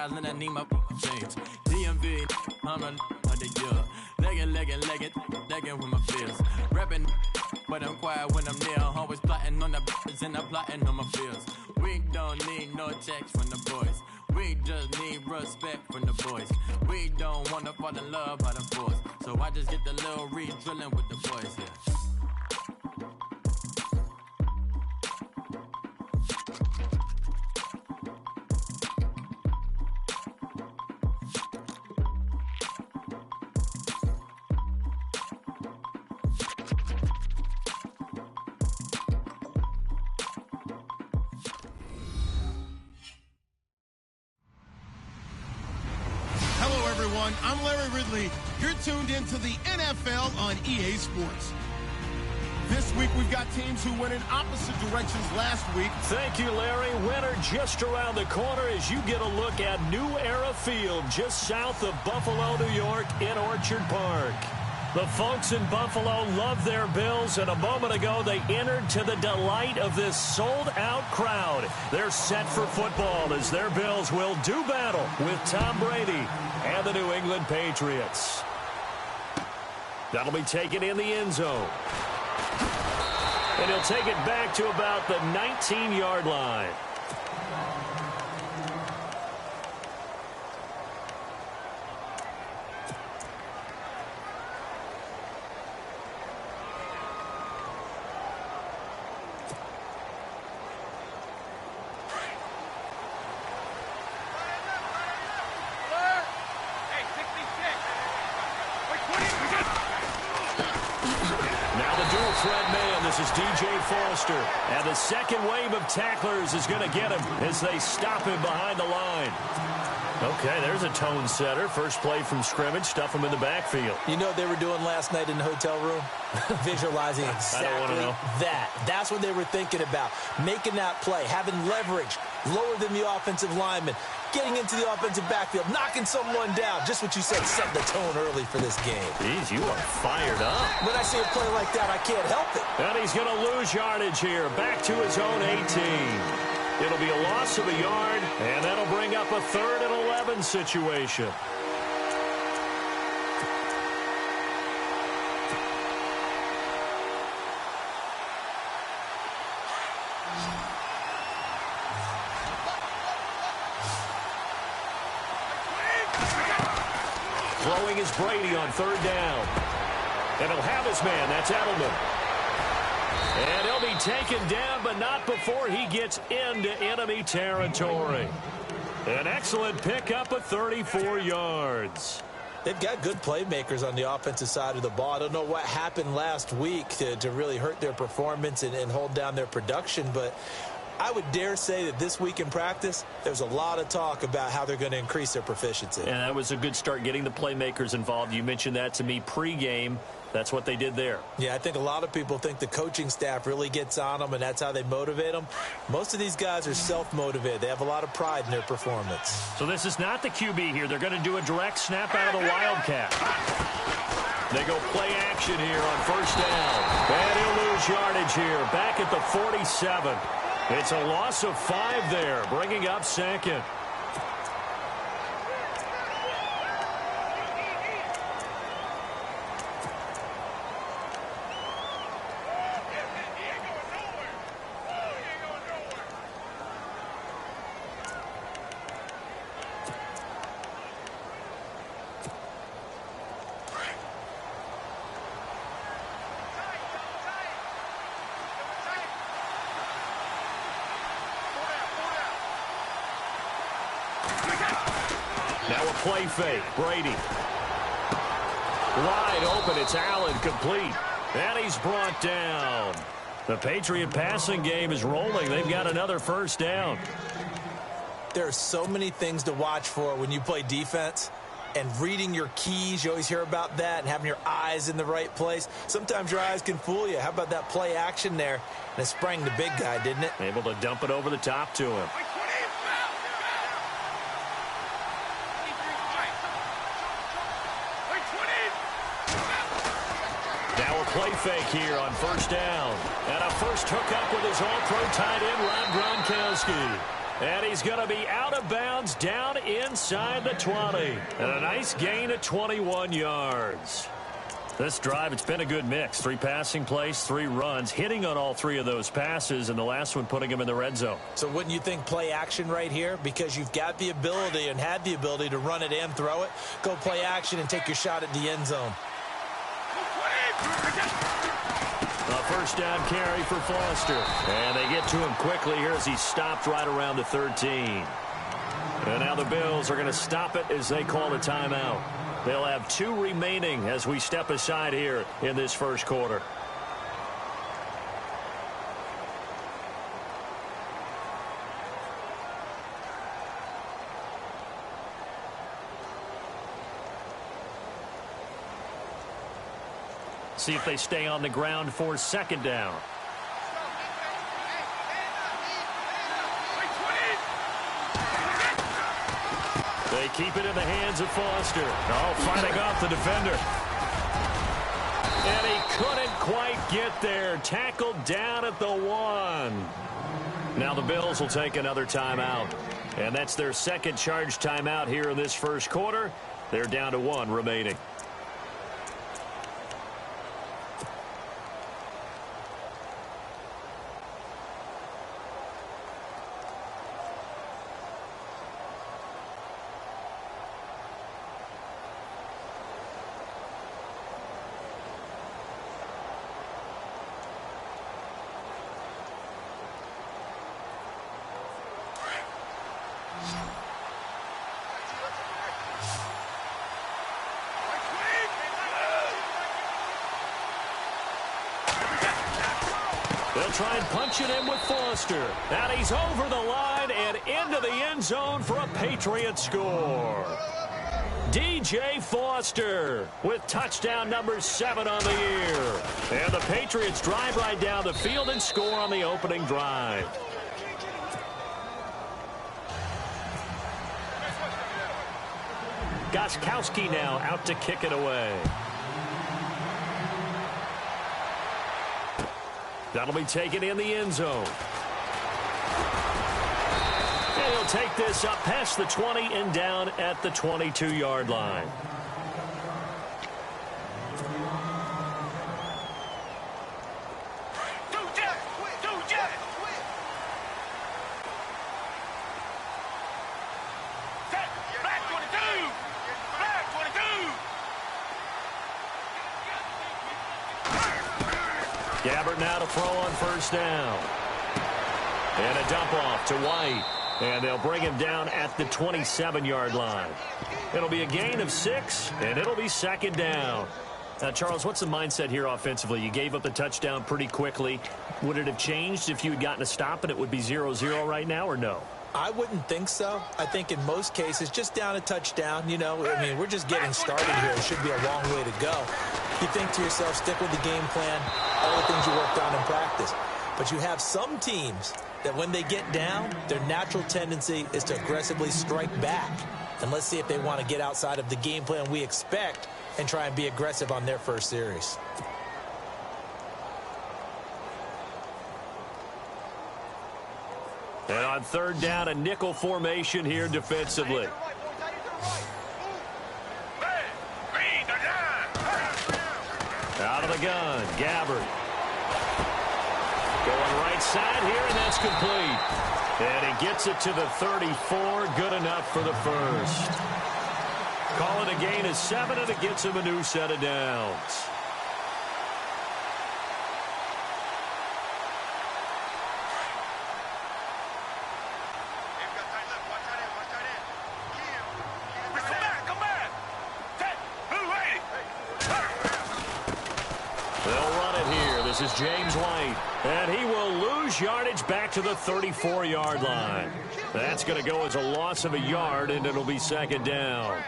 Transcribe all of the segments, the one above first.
styles and I need my things. DMV, I'm a the year. Legging with my fears. Rapping, but I'm quiet when I'm near. Always plotting on the b****s and I'm plotting on my fears. We don't need no checks from the boys. We just need respect from the boys. We don't wanna fall in love by the force. So I just get the little re-drilling with the boys, yeah. I'm Larry Ridley. You're tuned into the NFL on EA Sports. This week, we've got teams who went in opposite directions last week. Thank you, Larry. Winter just around the corner as you get a look at New Era Field, just south of Buffalo, New York, in Orchard Park. The folks in Buffalo love their Bills, and a moment ago they entered to the delight of this sold-out crowd. They're set for football as their Bills will do battle with Tom Brady and the New England Patriots. That'll be taken in the end zone. And he'll take it back to about the 19-yard line. And the second wave of tacklers is going to get him as they stop him behind the line. Okay, there's a tone setter. First play from scrimmage, stuff him in the backfield. You know what they were doing last night in the hotel room? Visualizing exactly that. That's what they were thinking about. Making that play, having leverage, lower than the offensive lineman, getting into the offensive backfield, knocking someone down. Just what you said, set the tone early for this game. Jeez, you are fired up. When I see a play like that, I can't help it. And he's going to lose yardage here, back to his own 18. It'll be a loss of a yard, and that'll bring up a 3rd and 11 situation. Throwing is Brady on 3rd down. And he'll have his man. That's Edelman. And he'll be taken down, but not before he gets into enemy territory. An excellent pickup of 34 yards. They've got good playmakers on the offensive side of the ball. I don't know what happened last week to really hurt their performance and hold down their production, but I would dare say that this week in practice, there's a lot of talk about how they're going to increase their proficiency. And that was a good start, getting the playmakers involved. You mentioned that to me pregame. That's what they did there. Yeah, I think a lot of people think the coaching staff really gets on them, and that's how they motivate them. Most of these guys are self-motivated. They have a lot of pride in their performance. So this is not the QB here. They're going to do a direct snap out of the Wildcat. They go play action here on 1st down. And he'll lose yardage here, back at the 47. It's a loss of 5 there, bringing up 2nd. Now a play fake. Brady. Wide open. It's Allen, complete. And he's brought down. The Patriot passing game is rolling. They've got another 1st down. There are so many things to watch for when you play defense. And reading your keys, you always hear about that, and having your eyes in the right place. Sometimes your eyes can fool you. How about that play action there? And it sprang the big guy, didn't it? Able to dump it over the top to him. Now a play fake here on 1st down. And a first hookup with his all-pro tight end, Rob Gronkowski. And he's going to be out of bounds down inside the 20. And a nice gain of 21 yards. This drive, it's been a good mix. 3 passing plays, 3 runs, hitting on all 3 of those passes, and the last one putting him in the red zone. So wouldn't you think play action right here? Because you've got the ability and had the ability to run it and throw it. Go play action and take your shot at the end zone. A first down carry for Foster. And they get to him quickly here as he stopped right around the 13. And now the Bills are going to stop it as they call a timeout. They'll have 2 remaining as we step aside here in this first quarter. See if they stay on the ground for second down. They keep it in the hands of Foster. Oh, fighting off the defender. And he couldn't quite get there. Tackled down at the 1. Now the Bills will take another timeout. And that's their second charge timeout here in this first quarter. They're down to 1 remaining. They'll try and punch it in with Foster. And he's over the line and into the end zone for a Patriot score. DJ Foster with touchdown number 7 on the year. And the Patriots drive right down the field and score on the opening drive. Gostkowski now out to kick it away. That'll be taken in the end zone. And he'll take this up past the 20 and down at the 22-yard line. Gabbert now to throw on first down. And a dump off to White. And they'll bring him down at the 27-yard line. It'll be a gain of 6, and it'll be second down. Now, Charles, what's the mindset here offensively? You gave up the touchdown pretty quickly. Would it have changed if you had gotten a stop and it would be 0-0 right now, or no? I wouldn't think so. I think in most cases, just down a touchdown, you know, I mean, we're just getting started here. It should be a long way to go. You think to yourself, stick with the game plan, all the things you worked on in practice. But you have some teams that when they get down, their natural tendency is to aggressively strike back. And let's see if they want to get outside of the game plan we expect and try and be aggressive on their first series. And on third down, a nickel formation here defensively. Out of the gun, Gabbert. Going right side here, and that's complete. And he gets it to the 34, good enough for the first. Call it a gain of 7, and it gets him a new set of downs. This is James White, and he will lose yardage back to the 34-yard line. That's going to go as a loss of a yard, and it'll be second down.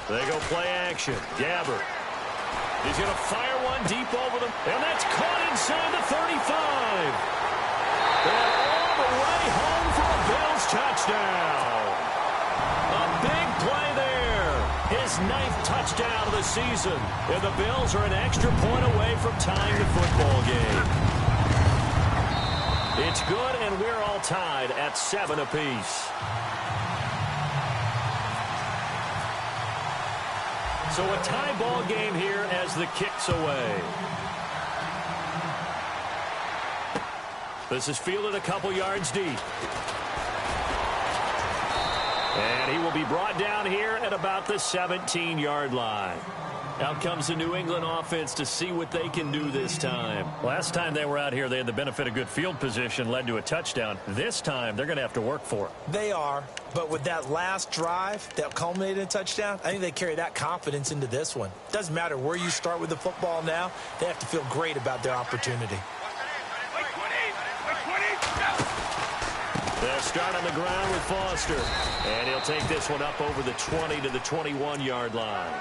They go play action. Gabbert. He's going to fire one deep over them, and that's caught inside the 35. And all the way home for a Bills touchdown. A big play there. His 9th touchdown of the season. And the Bills are an extra point away from tying the football game. It's good, and we're all tied at 7 apiece. So a tie ball game here as the kick's away. This is fielded a couple yards deep. And he will be brought down here at about the 17-yard line. Out comes the New England offense to see what they can do this time. Last time they were out here, they had the benefit of good field position, led to a touchdown. This time, they're going to have to work for it. They are, but with that last drive that culminated in a touchdown, I think they carry that confidence into this one. Doesn't matter where you start with the football now, they have to feel great about their opportunity. They'll start on the ground with Foster. And he'll take this one up over the 20 to the 21-yard line.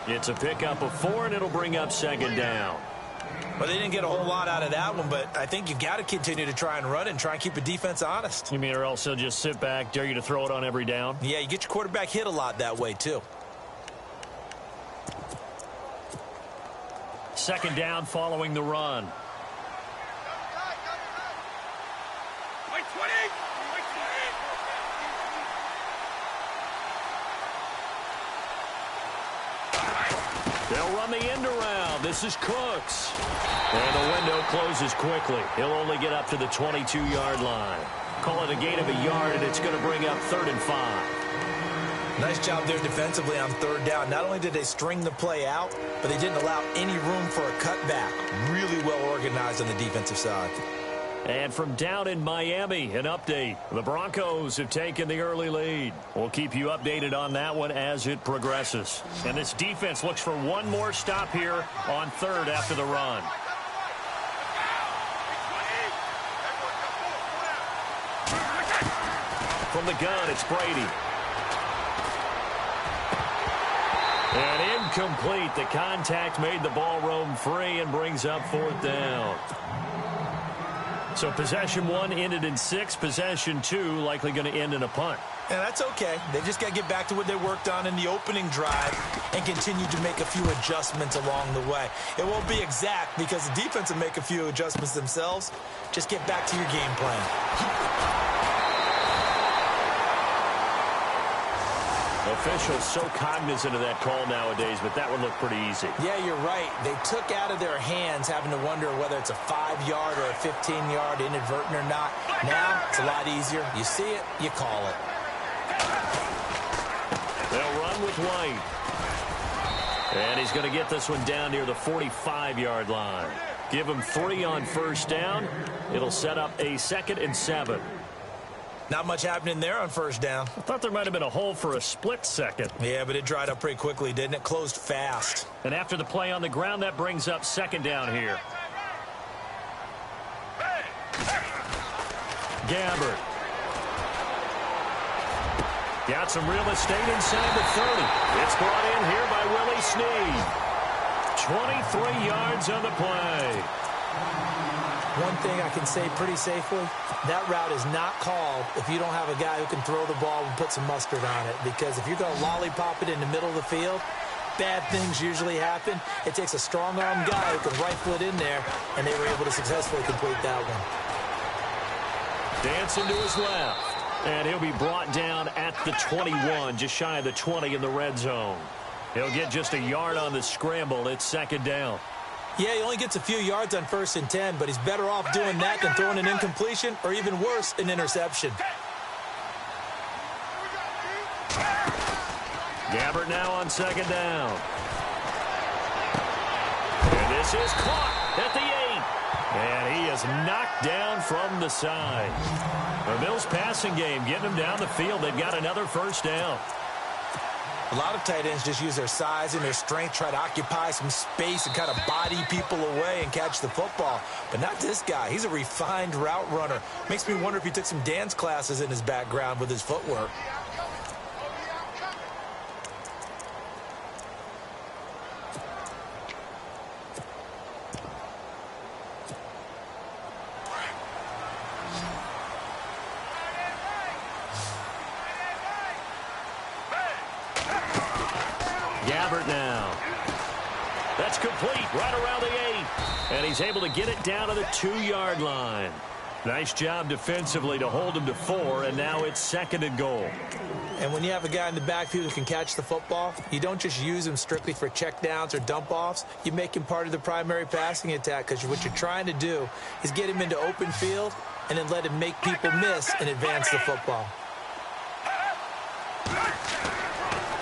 It's a pickup of 4, and it'll bring up 2nd down. Well, they didn't get a whole lot out of that one, but I think you've got to continue to try and run it and try and keep the defense honest. You mean, or else they'll just sit back, dare you to throw it on every down? Yeah, you get your quarterback hit a lot that way, too. 2nd down following the run. They'll run the end around. This is Cooks. And the window closes quickly. He'll only get up to the 22-yard line. Call it a gain of a yard, and it's going to bring up 3rd and 5. Nice job there defensively on 3rd down. Not only did they string the play out, but they didn't allow any room for a cutback. Really well organized on the defensive side. And from down in Miami, an update. The Broncos have taken the early lead. We'll keep you updated on that one as it progresses. And this defense looks for one more stop here on 3rd after the run. From the gun, it's Brady. And incomplete. The contact made the ball roam free and brings up 4th down. So possession 1 ended in 6. Possession 2 likely going to end in a punt. And that's okay. They just got to get back to what they worked on in the opening drive and continue to make a few adjustments along the way. It won't be exact because the defense will make a few adjustments themselves. Just get back to your game plan. Officials so cognizant of that call nowadays, but that would look pretty easy. Yeah, you're right. They took out of their hands having to wonder whether it's a 5-yard or a 15-yard inadvertent or not. Now, it's a lot easier. You see it, you call it. They'll run with White. And he's going to get this one down near the 45-yard line. Give him 3 on 1st down. It'll set up a 2nd and 7. Not much happening there on 1st down. I thought there might have been a hole for a split second. Yeah, but it dried up pretty quickly, didn't it? Closed fast. And after the play on the ground, that brings up 2nd down here. Gabbert. Got some real estate inside the 30. It's brought in here by Willie Snead. 23 yards on the play. One thing I can say pretty safely, that route is not called if you don't have a guy who can throw the ball and put some mustard on it. Because if you're going to lollipop it in the middle of the field, bad things usually happen. It takes a strong-arm guy who can rifle it in there, and they were able to successfully complete that one. Dancing to his left. And he'll be brought down at the 21, just shy of the 20 in the red zone. He'll get just a yard on the scramble. It's 2nd down. Yeah, he only gets a few yards on 1st and 10, but he's better off doing that than throwing an incompletion or even worse, an interception. Gabbert now on 2nd down. And this is caught at the 8. And he is knocked down from the side. The Bills passing game getting him down the field. They've got another 1st down. A lot of tight ends just use their size and their strength, try to occupy some space and kind of body people away and catch the football. But not this guy. He's a refined route runner. Makes me wonder if he took some dance classes in his background with his footwork. Gabbert now. That's complete right around the 8. And he's able to get it down to the 2-yard line. Nice job defensively to hold him to 4, and now it's 2nd and goal. And when you have a guy in the backfield who can catch the football, you don't just use him strictly for checkdowns or dump-offs. You make him part of the primary passing attack, because what you're trying to do is get him into open field and then let him make people miss and advance the football.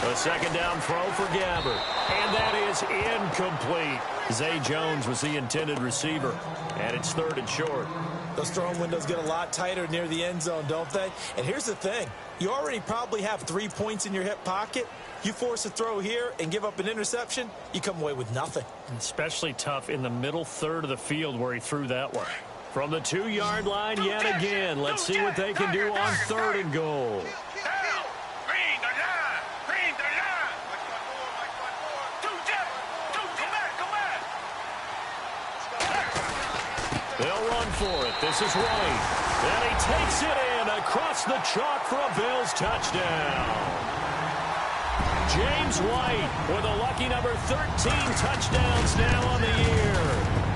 A 2nd down throw for Gabbert. And that is incomplete. Zay Jones was the intended receiver. And it's 3rd and short. Those throwing windows get a lot tighter near the end zone, don't they? And here's the thing. You already probably have 3 points in your hip pocket. You force a throw here and give up an interception, you come away with nothing. Especially tough in the middle third of the field where he threw that one. From the 2-yard line yet again. Let's see what they can do on 3rd and goal. They'll run for it. This is White. And he takes it in across the chalk for a Bills touchdown. James White with a lucky number 13 touchdowns now on the year.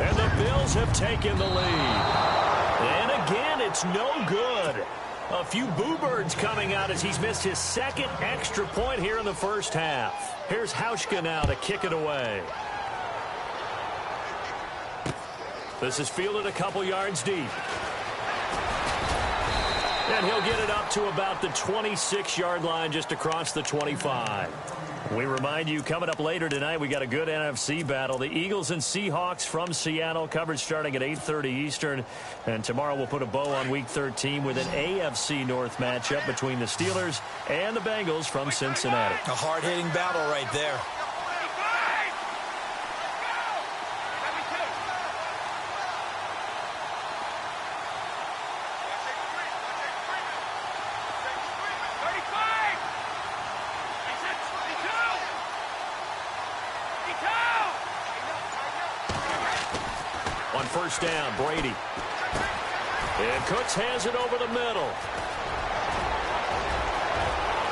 And the Bills have taken the lead. And again, it's no good. A few boo birds coming out as he's missed his 2nd extra point here in the first half. Here's Hauschka now to kick it away. This is fielded a couple yards deep. And he'll get it up to about the 26-yard line just across the 25. We remind you, coming up later tonight, we got a good NFC battle. The Eagles and Seahawks from Seattle, coverage starting at 8:30 Eastern. And tomorrow we'll put a bow on Week 13 with an AFC North matchup between the Steelers and the Bengals from Cincinnati. A hard-hitting battle right there. On 1st down, Brady. And Cooks has it over the middle.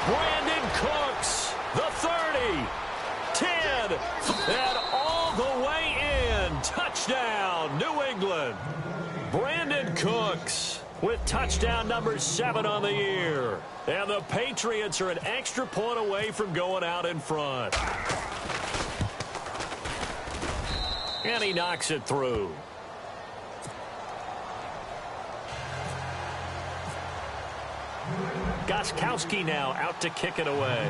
Brandon Cooks, the 30, 10, and all the way in. Touchdown, New England. Brandon Cooks with touchdown number 7 on the year. And the Patriots are an extra point away from going out in front. And he knocks it through. Gostkowski now out to kick it away.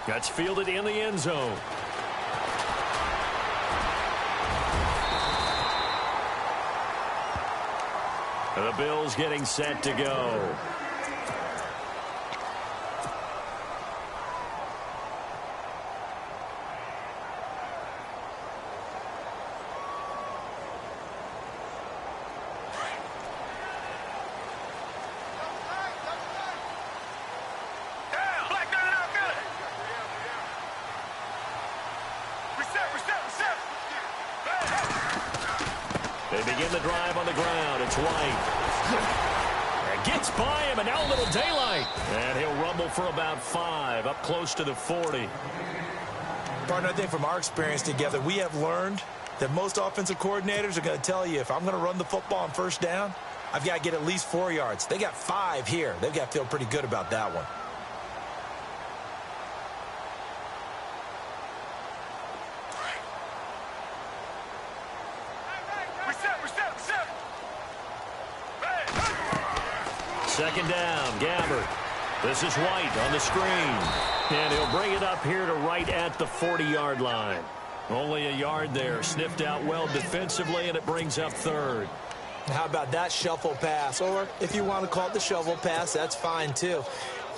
That's fielded in the end zone. The Bills getting set to go. They begin the drive on the ground. It's White. And gets by him, and now a little daylight. And he'll rumble for about 5, up close to the 40. Partner, I think from our experience together, we have learned that most offensive coordinators are going to tell you, if I'm going to run the football on 1st down, I've got to get at least 4 yards. They got 5 here. They've got to feel pretty good about that one. Second down, Gabbert. This is White on the screen. And he'll bring it up here to right at the 40-yard line. Only a yard there. Sniffed out well defensively, and it brings up 3rd. How about that shuffle pass? Or if you want to call it the shovel pass, that's fine too.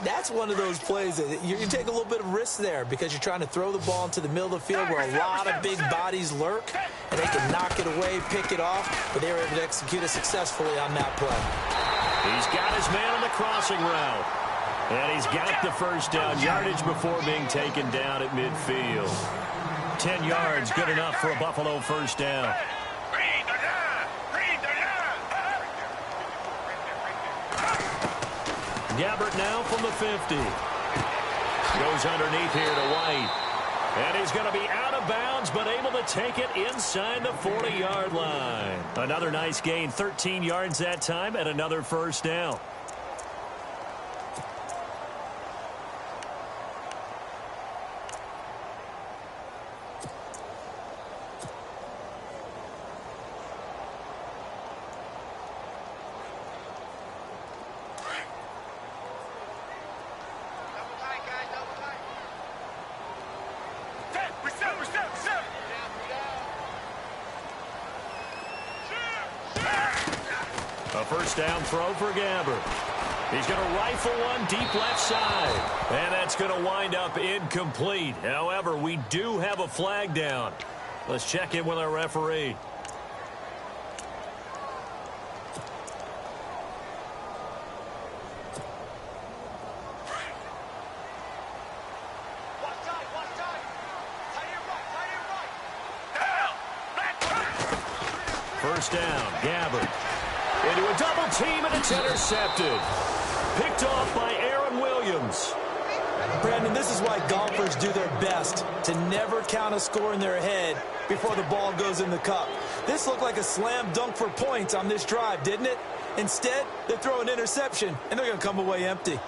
That's one of those plays that you take a little bit of risk there because you're trying to throw the ball into the middle of the field where a lot of big bodies lurk, and they can knock it away, pick it off, but they were able to execute it successfully on that play. He's got his man on the crossing route. And he's got the 1st down yardage before being taken down at midfield. 10 yards, good enough for a Buffalo 1st down. Gabbert now from the 50. Goes underneath here to White. And he's going to be out of bounds, but able to take it inside the 40-yard line. Another nice gain, 13 yards that time, and another first down. A first down throw for Gabbert. He's going to rifle one deep left side. And that's going to wind up incomplete. However, we do have a flag down. Let's check in with our referee. First down, Gabbert. Into a double team, and it's intercepted. Picked off by Aaron Williams. Brandon, this is why golfers do their best to never count a score in their head before the ball goes in the cup. This looked like a slam dunk for points on this drive, didn't it? Instead, they throw an interception, and they're going to come away empty.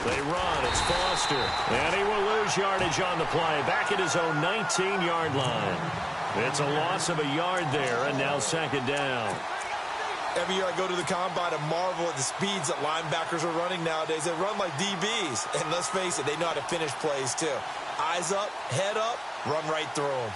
They run. It's Foster. And he will lose yardage on the play. Back at his own 19-yard line. It's a loss of a yard there, and now second down. Every year I go to the combine and marvel at the speeds that linebackers are running nowadays. They run like DBs. And let's face it, they know how to finish plays too. Eyes up, head up, run right through them.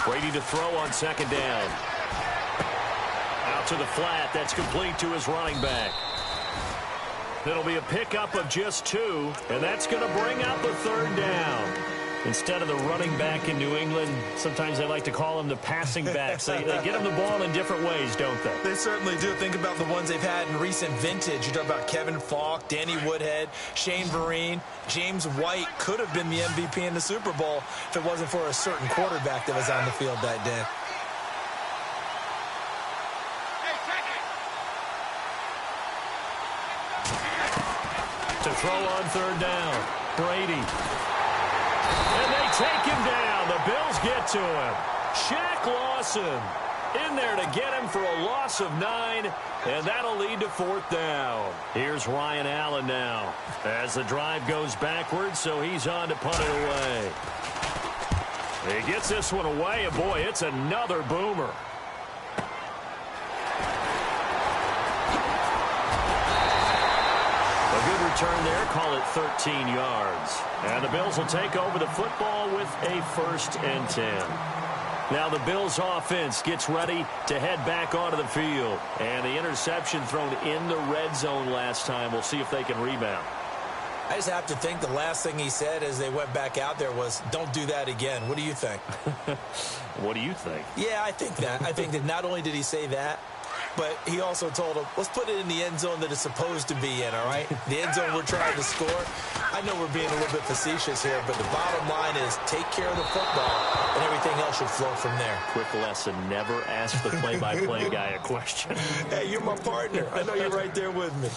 Brady to throw on second down. Out to the flat. That's complete to his running back. It'll be a pickup of just 2, and that's going to bring out the third down. Instead of the running back in New England, sometimes they like to call them the passing backs. They get them the ball in different ways, don't they? They certainly do. Think about the ones they've had in recent vintage. You talk about Kevin Falk, Danny Woodhead, Shane Vereen. James White could have been the MVP in the Super Bowl if it wasn't for a certain quarterback that was on the field that day. To throw on third down, Brady. And they take him down. The Bills get to him. Shaq Lawson in there to get him for a loss of 9, and that'll lead to fourth down. Here's Ryan Allen now as the drive goes backwards, so he's on to punt it away. He gets this one away, and boy, it's another boomer. Return there, call it 13 yards. And the Bills will take over the football with a 1st and 10. Now the Bills offense gets ready to head back onto the field. And the interception thrown in the red zone last time. We'll see if they can rebound. I just have to think the last thing he said as they went back out there was, don't do that again. What do you think? What do you think? Yeah, I think that. I think that not only did he say that, but he also told him, let's put it in the end zone that it's supposed to be in, all right? The end zone we're trying to score. I know we're being a little bit facetious here, but the bottom line is take care of the football, and everything else should flow from there. Quick lesson, never ask the play-by-play guy a question. Hey, you're my partner. I know you're right there with me.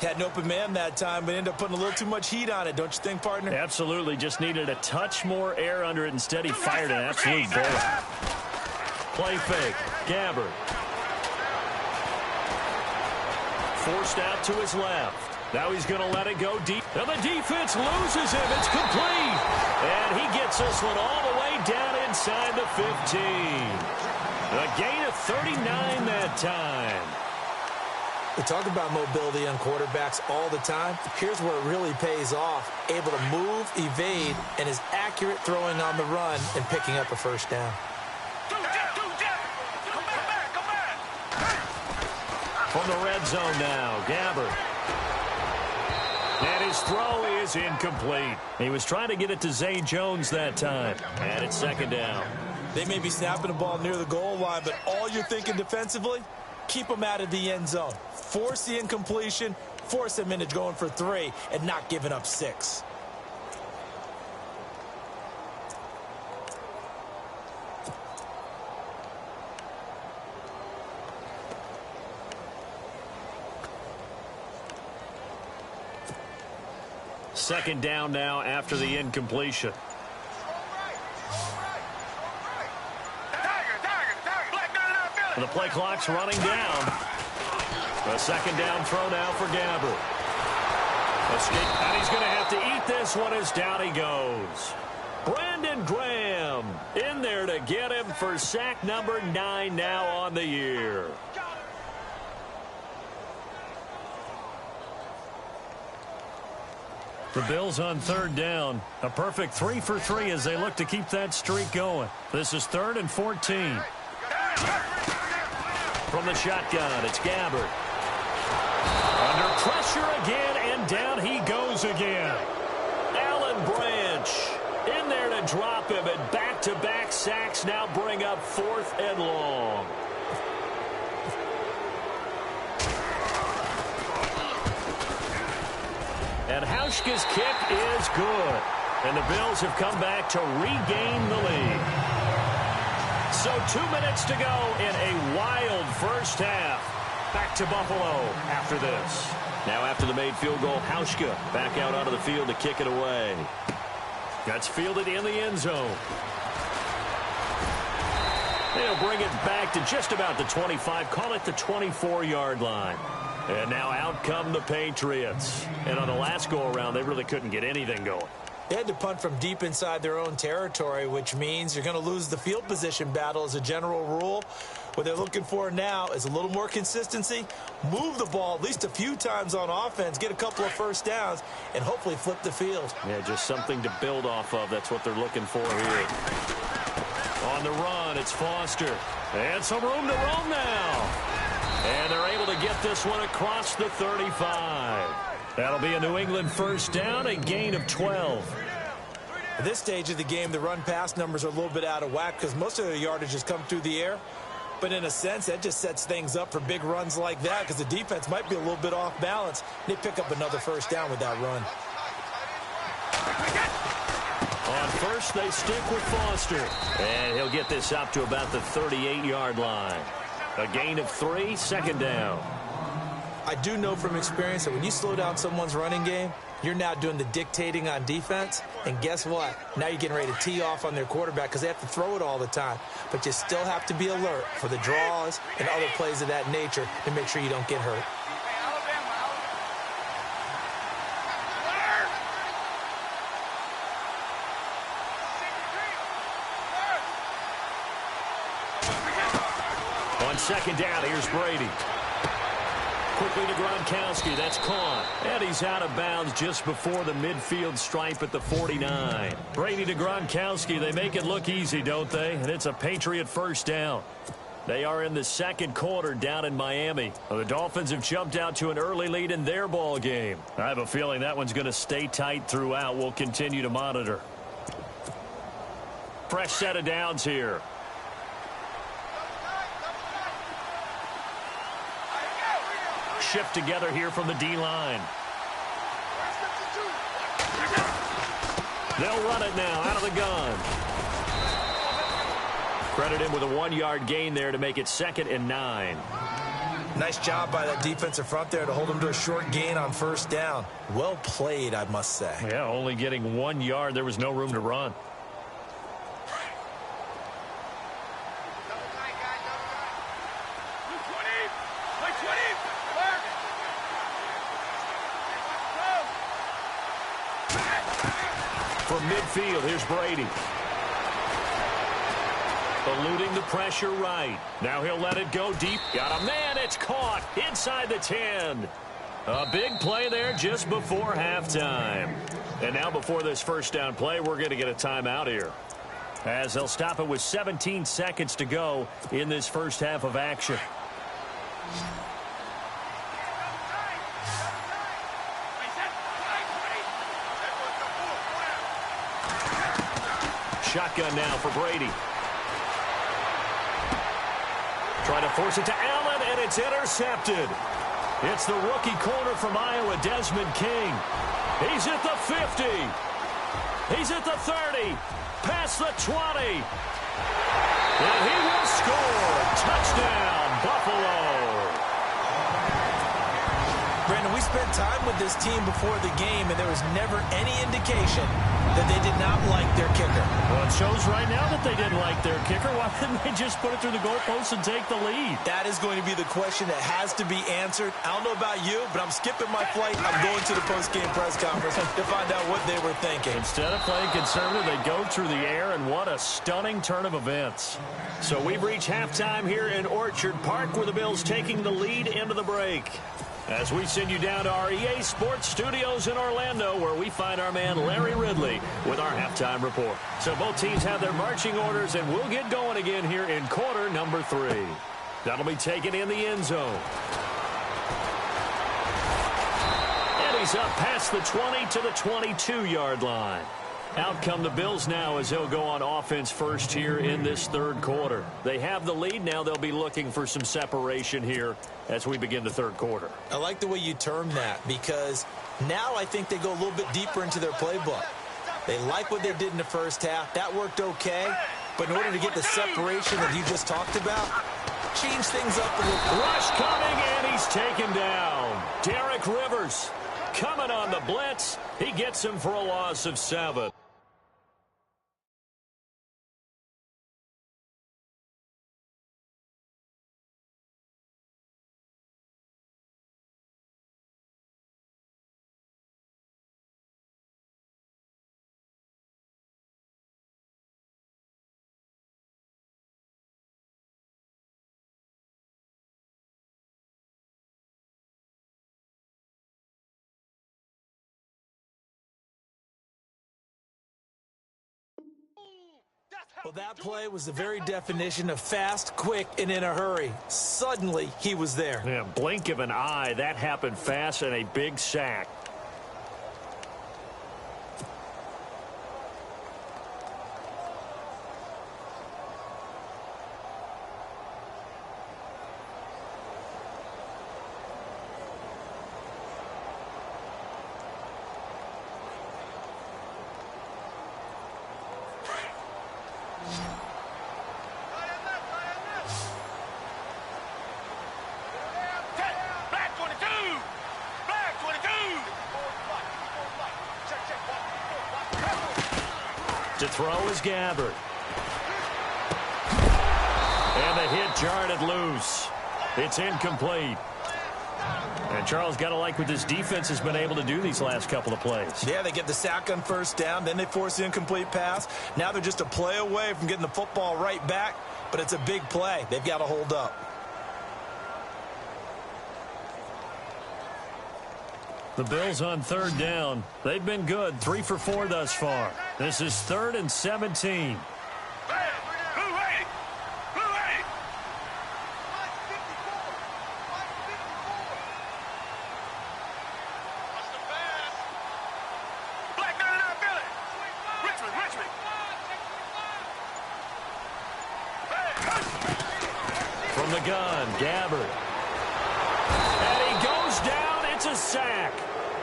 Had an open man that time, but ended up putting a little too much heat on it, don't you think, partner? Absolutely. Just needed a touch more air under it. Instead, he fired an absolute bullet. Play fake. Gabbert. Forced out to his left. Now he's going to let it go deep. And the defense loses him. It's complete. And he gets this one all the way down inside the 15. A gain of 39 that time. We talk about mobility on quarterbacks all the time. Here's where it really pays off. Able to move, evade, and is accurate throwing on the run and picking up a first down. From the red zone now, Gabbert. And his throw is incomplete. He was trying to get it to Zay Jones that time. And it's second down. They may be snapping the ball near the goal line, but all you're thinking defensively, keep them out of the end zone. Force the incompletion, force them into going for 3, and not giving up 6. Second down now after the incompletion. The play clock's running down. A second down throw now for Gabbert. And he's going to have to eat this one as down he goes. Brandon Graham in there to get him for sack number 9 now on the year. The Bills on third down. A perfect 3 for 3 as they look to keep that streak going. This is 3rd and 14. From the shotgun, it's Gabbert. Under pressure again, and down he goes again. Alan Branch in there to drop him, and back-to-back sacks now bring up 4th and long. And Hauschka's kick is good. And the Bills have come back to regain the lead. So 2 minutes to go in a wild first half. Back to Buffalo after this. Now after the made field goal, Hauschka back out onto the field to kick it away. That's fielded in the end zone. They'll bring it back to just about the 25. Call it the 24-yard line. And now out come the Patriots. And on the last go-around, they really couldn't get anything going. They had to punt from deep inside their own territory, which means you're going to lose the field position battle as a general rule. What they're looking for now is a little more consistency, move the ball at least a few times on offense, get a couple of first downs, and hopefully flip the field. Yeah, just something to build off of. That's what they're looking for here. On the run, it's Foster. And some room to roam now. And they're able to get this one across the 35. That'll be a New England first down, a gain of 12. At this stage of the game, the run-pass numbers are a little bit out of whack because most of the yardage has come through the air. But in a sense, that just sets things up for big runs like that because the defense might be a little bit off balance. They pick up another first down with that run. On first, they stick with Foster. And he'll get this up to about the 38-yard line. A gain of 3, second down. I do know from experience that when you slow down someone's running game, you're now doing the dictating on defense. And guess what? Now you're getting ready to tee off on their quarterback because they have to throw it all the time. But you still have to be alert for the draws and other plays of that nature to make sure you don't get hurt. On second down, here's Brady. Quickly to Gronkowski. That's caught. And he's out of bounds just before the midfield stripe at the 49. Brady to Gronkowski. They make it look easy, don't they? And it's a Patriot first down. They are in the second quarter down in Miami. The Dolphins have jumped out to an early lead in their ball game. I have a feeling that one's going to stay tight throughout. We'll continue to monitor. Fresh set of downs here. Shift together here from the D-line. They'll run it now out of the gun. Credit him with a 1-yard gain there to make it 2nd and 9. Nice job by that defensive front there to hold them to a short gain on first down. Well played, I must say. Yeah, only getting 1 yard. There was no room to run. From midfield, here's Brady. Eluding the pressure right. Now he'll let it go deep. Got a man. It's caught inside the 10. A big play there just before halftime. And now before this first down play, we're going to get a timeout here. As they'll stop it with 17 seconds to go in this first half of action. shotgun now for Brady. Trying to force it to Allen, and it's intercepted. It's the rookie corner from Iowa, Desmond King. He's at the 50. He's at the 30. Past the 20. And he will score. Touchdown, Buffalo. Brandon, we spent time with this team before the game, and there was never any indication that they did not like their kicker. Well, it shows right now that they didn't like their kicker. Why didn't they just put it through the goalpost and take the lead? That is going to be the question that has to be answered. I don't know about you, but I'm skipping my flight. I'm going to the post-game press conference to find out what they were thinking. Instead of playing conservative, they go through the air, and what a stunning turn of events. So we've reached halftime here in Orchard Park, where the Bills taking the lead into the break. As we send you down to our EA Sports Studios in Orlando, where we find our man Larry Ridley with our halftime report. So both teams have their marching orders, and we'll get going again here in quarter number 3. That'll be taken in the end zone. And he's up past the 20 to the 22-yard line. Out come the Bills now as they'll go on offense first here in this third quarter. They have the lead. Now they'll be looking for some separation here as we begin the third quarter. I like the way you term that, because now I think they go a little bit deeper into their playbook. They like what they did in the first half. That worked okay. But in order to get the separation that you just talked about, change things up a little. Rush coming, and he's taken down. Derek Rivers coming on the blitz. He gets him for a loss of 7. Well, that play was the very definition of fast, quick, and in a hurry. Suddenly, he was there. Yeah, blink of an eye. That happened fast, and a big sack. To throw is Gabbard. And the hit jarred it loose. It's incomplete. And Charles, got to like what this defense has been able to do these last couple of plays. Yeah, they get the sack on first down, then they force the incomplete pass. Now they're just a play away from getting the football right back, but it's a big play. They've got to hold up. The Bills on third down. They've been good, 3 for 4 thus far. This is 3rd and 17. From the gun, Gabbard. And he goes down. It's a sack.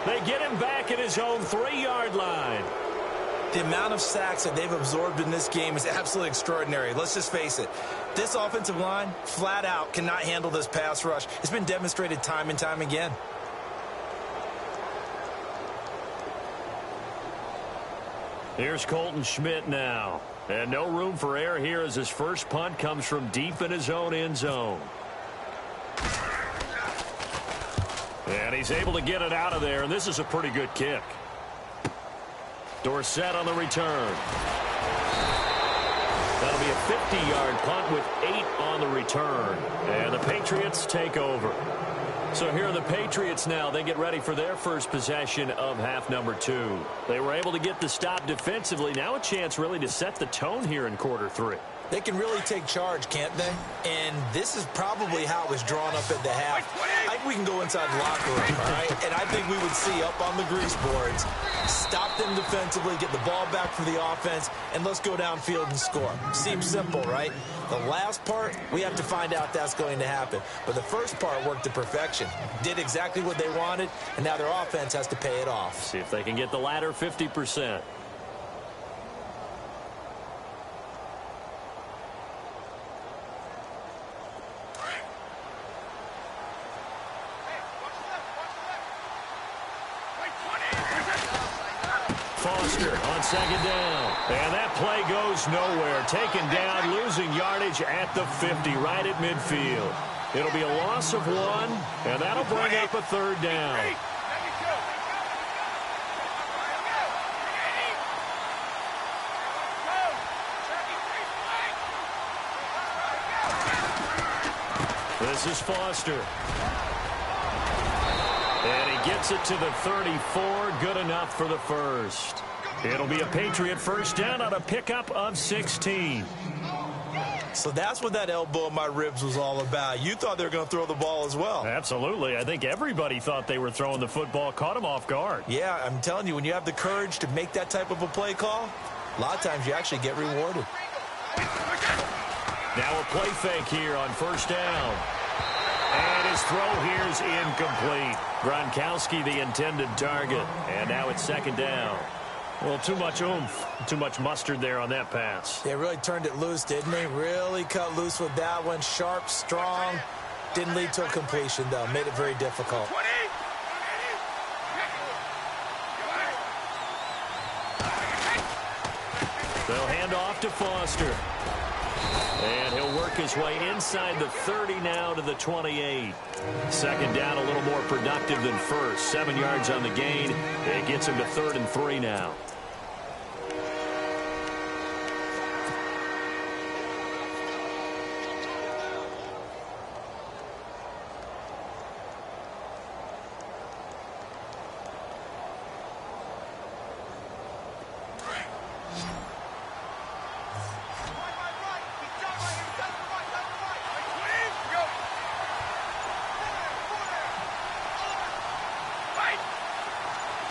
They get him back at his own 3-yard line. The amount of sacks that they've absorbed in this game is absolutely extraordinary. Let's just face it. This offensive line, flat out, cannot handle this pass rush. It's been demonstrated time and time again. Here's Colton Schmidt now. And no room for error here as his first punt comes from deep in his own end zone. And he's able to get it out of there, and this is a pretty good kick. Dorsett on the return. That'll be a 50-yard punt with 8 on the return. And the Patriots take over. So here are the Patriots now. They get ready for their first possession of half number 2. They were able to get the stop defensively. Now a chance really to set the tone here in quarter 3. They can really take charge, can't they? And this is probably how it was drawn up at the half. I think we can go inside the locker room, all right? And I think we would see up on the grease boards, stop them defensively, get the ball back for the offense, and let's go downfield and score. Seems simple, right? The last part, we have to find out if that's going to happen. But the first part worked to perfection. Did exactly what they wanted, and now their offense has to pay it off. See if they can get the latter 50%. Foster on second down. And that play goes nowhere. Taken down, losing yardage at the 50, right at midfield. It'll be a loss of 1, and that'll bring up a third down. This is Foster. And he gets it to the 34. Good enough for the first. It'll be a Patriot first down on a pickup of 16. So that's what that elbow in my ribs was all about. You thought they were going to throw the ball as well. Absolutely. I think everybody thought they were throwing the football. Caught him off guard. Yeah, I'm telling you, when you have the courage to make that type of a play call, a lot of times you actually get rewarded. Now a play fake here on first down. And his throw here is incomplete. Gronkowski the intended target. And now it's second down. Well, too much oomph, too much mustard there on that pass. They really turned it loose, didn't they? Really cut loose with that one. Sharp, strong. Didn't lead to a completion, though. Made it very difficult. They'll hand off to Foster. And he'll work his way inside the 30 now to the 28. Second down, a little more productive than first. 7 yards on the gain. It gets him to 3rd and 3 now.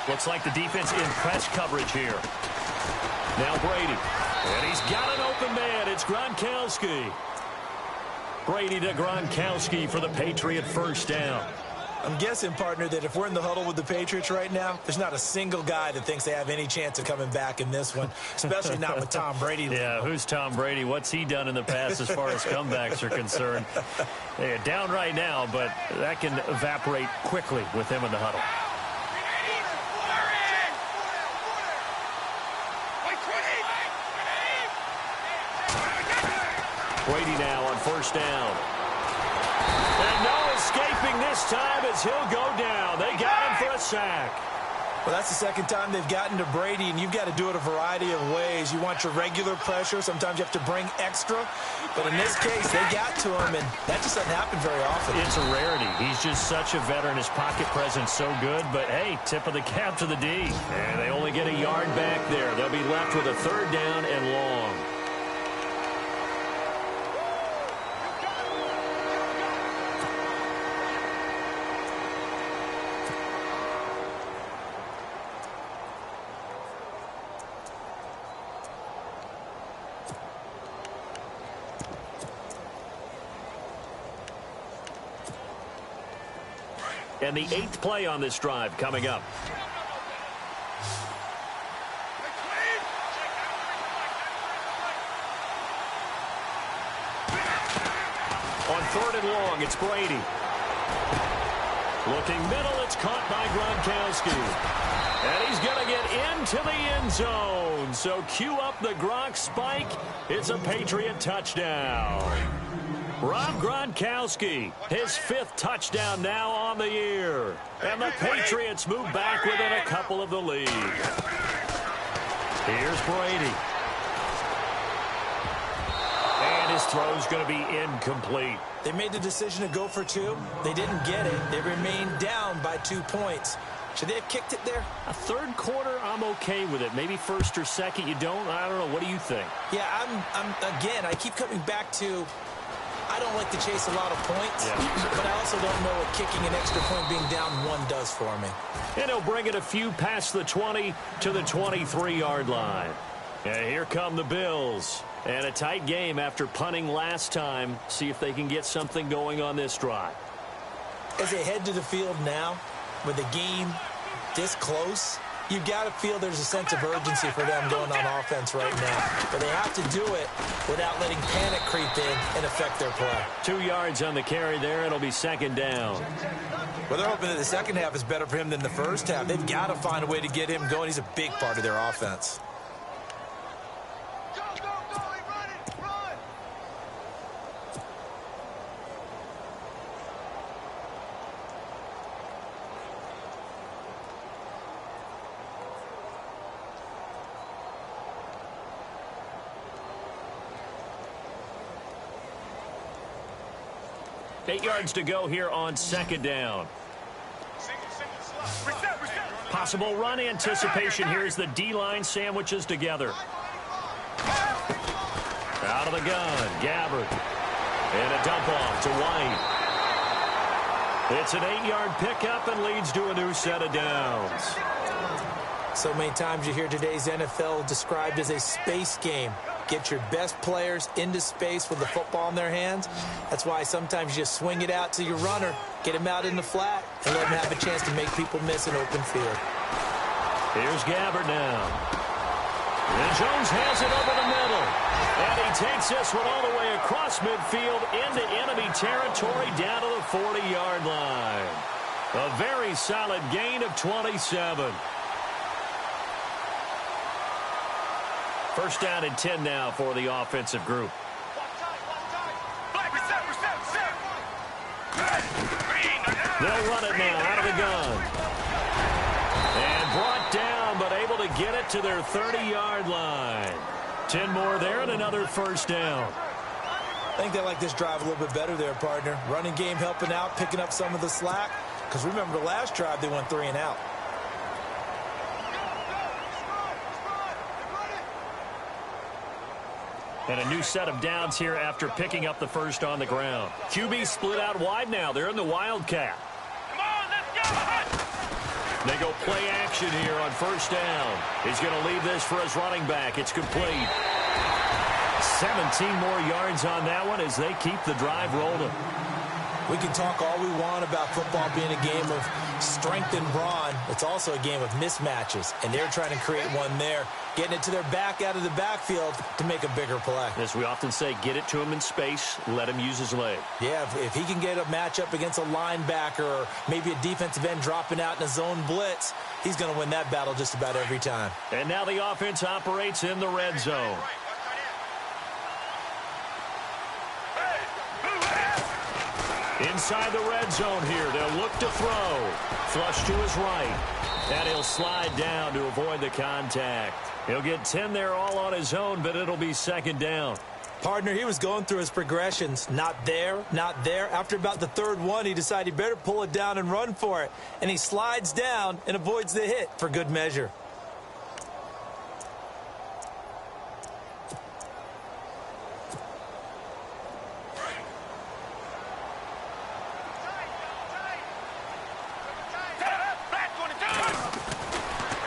Looks like the defense in press coverage here. Now Brady. And he's got an open man. It's Gronkowski. Brady to Gronkowski for the Patriot first down. I'm guessing, partner, that if we're in the huddle with the Patriots right now, there's not a single guy that thinks they have any chance of coming back in this one, especially not with Tom Brady. Yeah, who's Tom Brady? What's he done in the past as far as comebacks are concerned? They're down right now, but that can evaporate quickly with him in the huddle. Brady now on first down. And no escaping this time as he'll go down. They got him for a sack. Well, that's the second time they've gotten to Brady, and you've got to do it a variety of ways. You want your regular pressure. Sometimes you have to bring extra. But in this case, they got to him, and that just doesn't happen very often. It's a rarity. He's just such a veteran. His pocket presence so good. But, hey, tip of the cap to the D. And they only get a yard back there. They'll be left with a third down and long. And the 8th play on this drive coming up. On 3rd and long, it's Brady. Looking middle, it's caught by Gronkowski. And he's going to get into the end zone. So cue up the Gronk spike. It's a Patriot touchdown. Rob Gronkowski, his 5th touchdown now on the year. And the Patriots move back within a couple of the lead. Here's Brady. And his throw's going to be incomplete. They made the decision to go for 2. They didn't get it. They remained down by 2 points. Should they have kicked it there? A 3rd quarter, I'm okay with it. Maybe 1st or 2nd, you don't. I don't know. What do you think? Yeah, I'm again, I keep coming back to, I don't like to chase a lot of points, but I also don't know what kicking an extra point being down 1 does for me. And he'll bring it a few past the 20 to the 23-yard line. And here come the Bills. And a tight game after punting last time. See if they can get something going on this drive. As they head to the field now, with the game this close, you got to feel there's a sense of urgency for them going on offense right now. But they have to do it without letting panic creep in and affect their play. 2 yards on the carry there. It'll be second down. Well, they're hoping that the second half is better for him than the first half. They've got to find a way to get him going. He's a big part of their offense. 8 yards to go here on second down. Possible run anticipation here as the D-line sandwiches together. Out of the gun, Gabbard. And a dump off to White. It's an 8-yard pickup and leads to a new set of downs. So many times you hear today's NFL described as a space game. Get your best players into space with the football in their hands. That's why sometimes you just swing it out to your runner, get him out in the flat, and let him have a chance to make people miss an open field. Here's Gabbard now. And Jones has it over the middle. And he takes this one all the way across midfield into enemy territory down to the 40-yard line. A very solid gain of 27. First down and 10 now for the offensive group. They'll run it now out of the gun. And brought down, but able to get it to their 30-yard line. 10 more there and another first down. I think they like this drive a little bit better there, partner. Running game helping out, picking up some of the slack. Because remember, the last drive, they went 3 and out. And a new set of downs here after picking up the first on the ground. QB split out wide now. They're in the Wildcat. Come on, let's go! They go play action here on first down. He's going to leave this for his running back. It's complete. 17 more yards on that one as they keep the drive rolling. We can talk all we want about football being a game of strength and brawn. It's also a game of mismatches, and they're trying to create one there, getting it to their back out of the backfield to make a bigger play. As we often say, get it to him in space, let him use his leg. Yeah, if he can get a matchup against a linebacker or maybe a defensive end dropping out in a zone blitz, he's going to win that battle just about every time. And now the offense operates in the red zone. Inside the red zone here, they'll look to throw. Flush to his right. And he'll slide down to avoid the contact. He'll get 10 there all on his own, but it'll be second down. Partner, he was going through his progressions. Not there, not there. After about the third one, he decided he better pull it down and run for it. And he slides down and avoids the hit for good measure.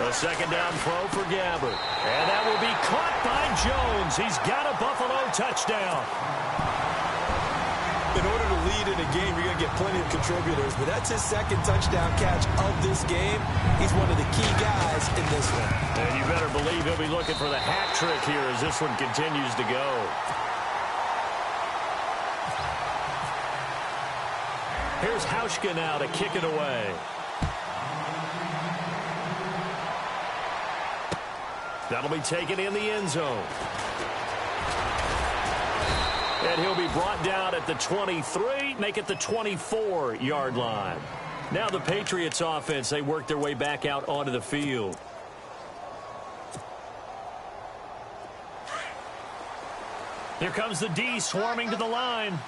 A second down throw for Gabbard. And that will be caught by Jones. He's got a Buffalo touchdown. In order to lead in a game, you're going to get plenty of contributors, but that's his second touchdown catch of this game. He's one of the key guys in this one. And you better believe he'll be looking for the hat trick here as this one continues to go. Here's Hauschka now to kick it away. That'll be taken in the end zone. And he'll be brought down at the 23, make it the 24-yard line. Now the Patriots offense, they work their way back out onto the field. Here comes the D swarming to the line.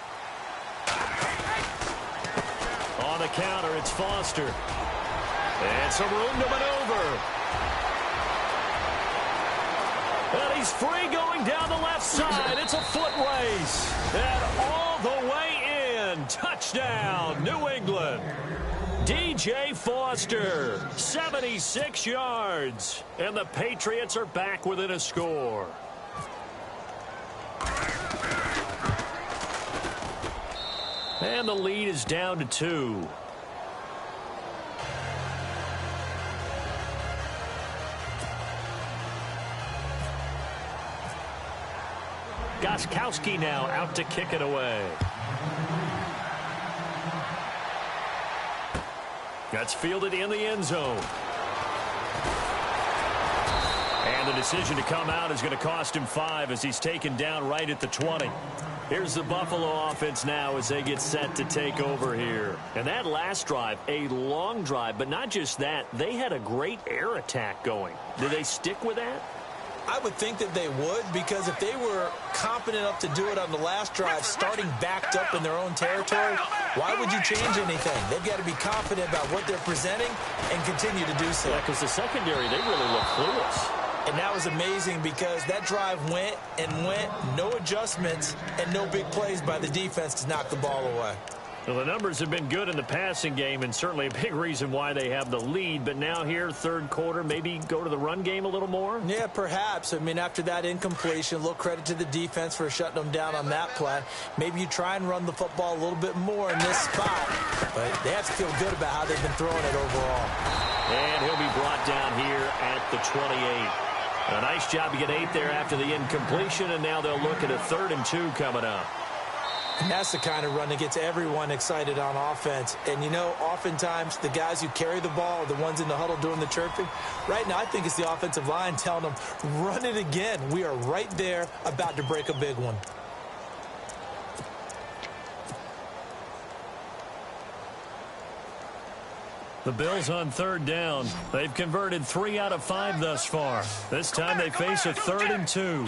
On the counter, it's Foster. And some room to maneuver. And he's free going down the left side. It's a foot race. And all the way in. Touchdown, New England. DJ Foster, 76 yards. And the Patriots are back within a score. And the lead is down to 2. Gostkowski now out to kick it away. That's fielded in the end zone. And the decision to come out is going to cost him 5 as he's taken down right at the 20. Here's the Buffalo offense now as they get set to take over here. And that last drive, a long drive, but not just that. They had a great air attack going. Do they stick with that? I would think that they would, because if they were confident enough to do it on the last drive, starting backed up in their own territory, why would you change anything? They've got to be confident about what they're presenting and continue to do so. Yeah, because the secondary, they really look clueless. And that was amazing because that drive went and went, no adjustments, and no big plays by the defense to knock the ball away. Well, the numbers have been good in the passing game, and certainly a big reason why they have the lead. But now here, third quarter, maybe go to the run game a little more? Yeah, perhaps. I mean, after that incompletion, a little credit to the defense for shutting them down on that play. Maybe you try and run the football a little bit more in this spot. But they have to feel good about how they've been throwing it overall. And he'll be brought down here at the 28. A nice job to get 8 there after the incompletion, and now they'll look at a 3rd and 2 coming up. And that's the kind of run that gets everyone excited on offense. And, you know, oftentimes the guys who carry the ball are the ones in the huddle doing the chirping. Right now, I think it's the offensive line telling them, run it again. We are right there about to break a big one. The Bills on 3rd down. They've converted 3 out of 5 thus far. This time they face a 3rd and 2.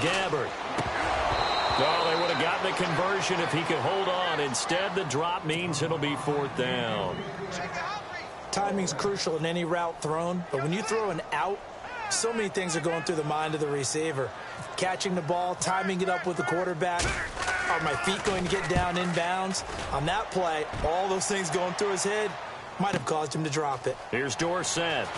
Gabbard. Oh, they would have gotten the conversion if he could hold on. Instead, the drop means it'll be 4th down. Timing's crucial in any route thrown, but when you throw an out, so many things are going through the mind of the receiver. Catching the ball, timing it up with the quarterback. Are my feet going to get down inbounds? On that play, all those things going through his head might have caused him to drop it. Here's Dorsett.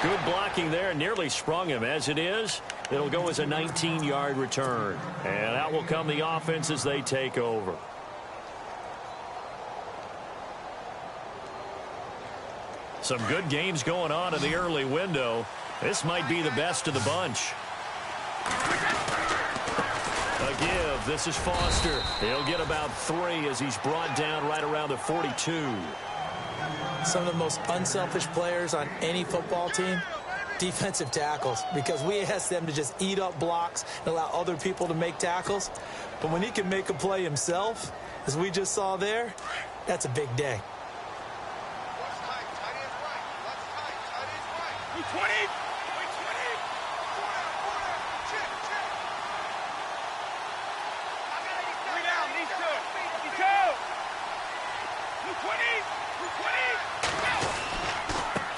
Good blocking there, nearly sprung him. As it is, it'll go as a 19-yard return. And out will come the offense as they take over. Some good games going on in the early window. This might be the best of the bunch. A give. This is Foster. He'll get about 3 as he's brought down right around the 42. Some of the most unselfish players on any football team, defensive tackles, because we ask them to just eat up blocks and allow other people to make tackles. But when he can make a play himself, as we just saw there, that's a big day.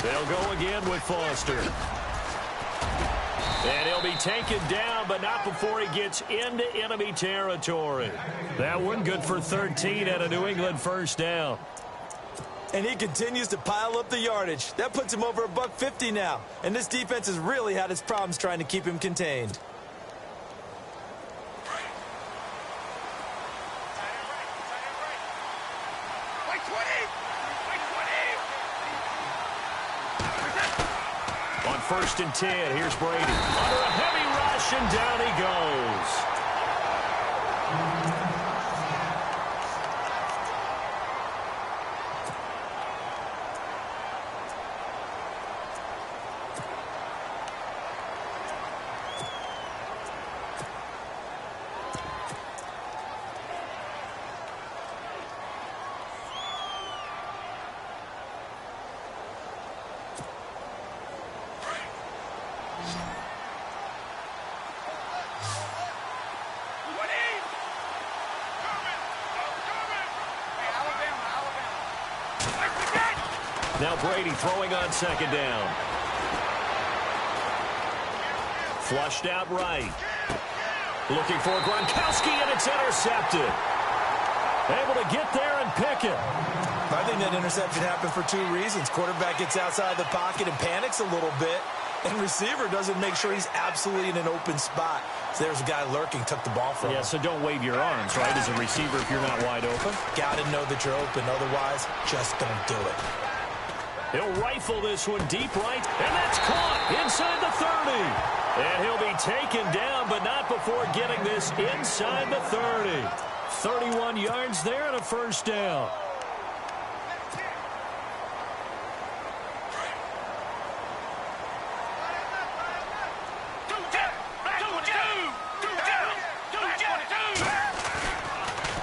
They'll go again with Foster. And he'll be taken down, but not before he gets into enemy territory. That one good for 13 at a New England 1st down. And he continues to pile up the yardage. That puts him over $150 now. And this defense has really had its problems trying to keep him contained. On 1st and 10, here's Brady. Under a heavy rush, and down he goes. Now Brady throwing on second down. Flushed out right. Looking for Gronkowski, and it's intercepted. Able to get there and pick it. I think that interception happened for two reasons. Quarterback gets outside the pocket and panics a little bit, and receiver doesn't make sure he's absolutely in an open spot. So there's a guy lurking, took the ball from him. Yeah, so don't wave your arms, right, as a receiver if you're not wide open. Got to know that you're open. Otherwise, just don't do it. He'll rifle this one deep right, and that's caught inside the 30. And he'll be taken down, but not before getting this inside the 30. 31 yards there and a first down.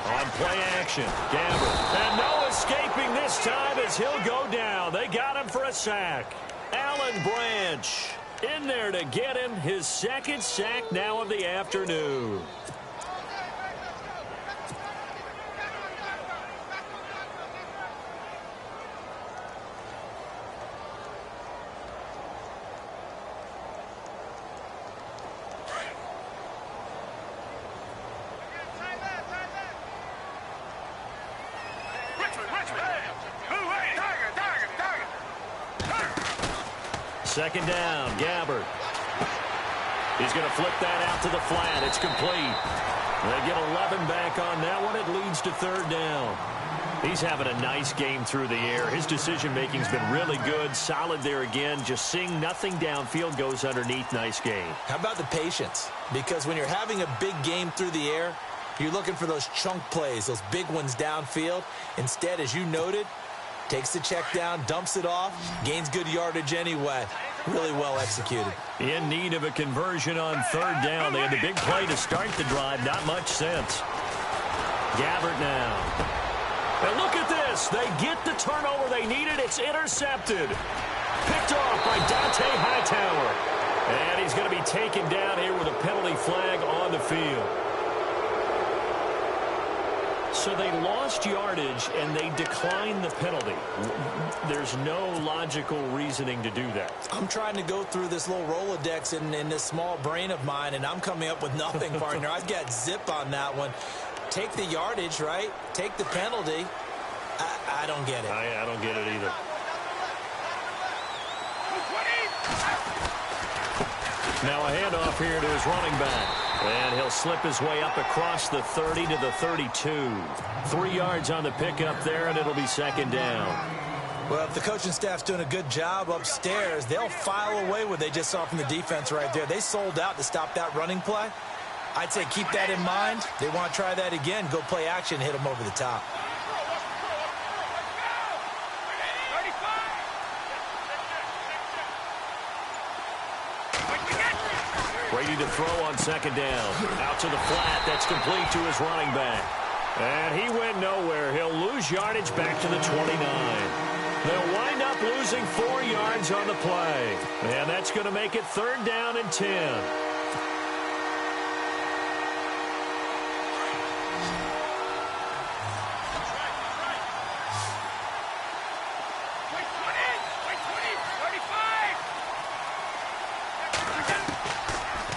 On play action, Gabbert. And no escaping this time as he'll go down. They got him for a sack. Alan Branch in there to get him his second sack now of the afternoon. Second down, Gabbert. He's going to flip that out to the flat. It's complete. They get 11 back on that one. It leads to third down. He's having a nice game through the air. His decision-making's been really good. Solid there again. Just seeing nothing downfield goes underneath. Nice game. How about the patience? Because when you're having a big game through the air, you're looking for those chunk plays, those big ones downfield. Instead, as you noted, takes the check down, dumps it off, gains good yardage anyway. Really well executed. In need of a conversion on third down. They had the big play to start the drive. Not much sense. Gabbert now. And look at this. They get the turnover they needed. It's intercepted. Picked off by Dante Hightower. And he's going to be taken down here with a penalty flag on the field. So they lost yardage, and they declined the penalty. There's no logical reasoning to do that. I'm trying to go through this little Rolodex in this small brain of mine, and I'm coming up with nothing, partner. I've got zip on that one. Take the yardage, right? Take the penalty. I don't get it. I don't get it either. Now a handoff here to his running back. And he'll slip his way up across the 30 to the 32. 3 yards on the pickup there, and it'll be second down. Well, if the coaching staff's doing a good job upstairs, they'll file away what they just saw from the defense right there. They sold out to stop that running play. I'd say keep that in mind. They want to try that again. Go play action, hit them over the top. Brady to throw on second down. Out to the flat. That's complete to his running back. And he went nowhere. He'll lose yardage back to the 29. They'll wind up losing 4 yards on the play. And that's going to make it third down and 10.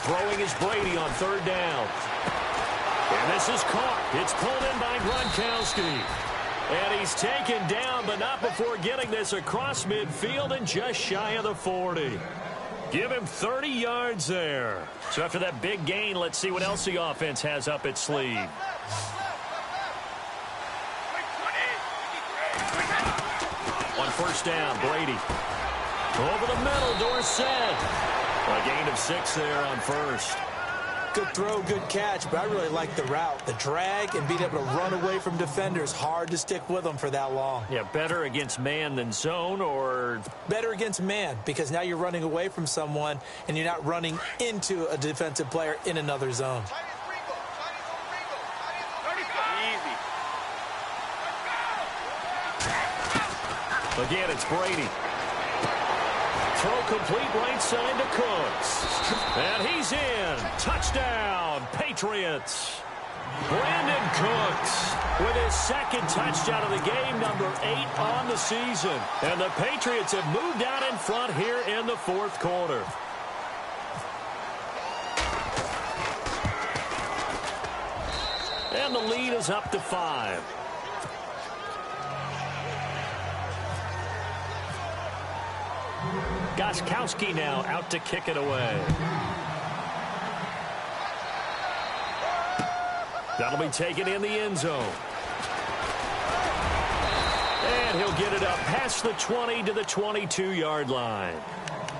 Throwing is Brady on third down. And this is caught. It's pulled in by Gronkowski. And he's taken down, but not before getting this across midfield and just shy of the 40. Give him 30 yards there. So after that big gain, let's see what else the offense has up its sleeve. On first down, Brady. Over the middle, Dorsett. A gain of 6 there on first. Good throw, good catch, but I really like the route. The drag and being able to run away from defenders. Hard to stick with them for that long. Yeah, better against man than zone, or? Better against man, because now you're running away from someone and you're not running into a defensive player in another zone. Again, it's Brady. Throw complete right side to Cooks. And he's in. Touchdown, Patriots. Brandon Cooks with his second touchdown of the game, number 8 on the season. And the Patriots have moved out in front here in the fourth quarter. And the lead is up to 5. Gostkowski now out to kick it away. That'll be taken in the end zone. And he'll get it up past the 20 to the 22-yard line.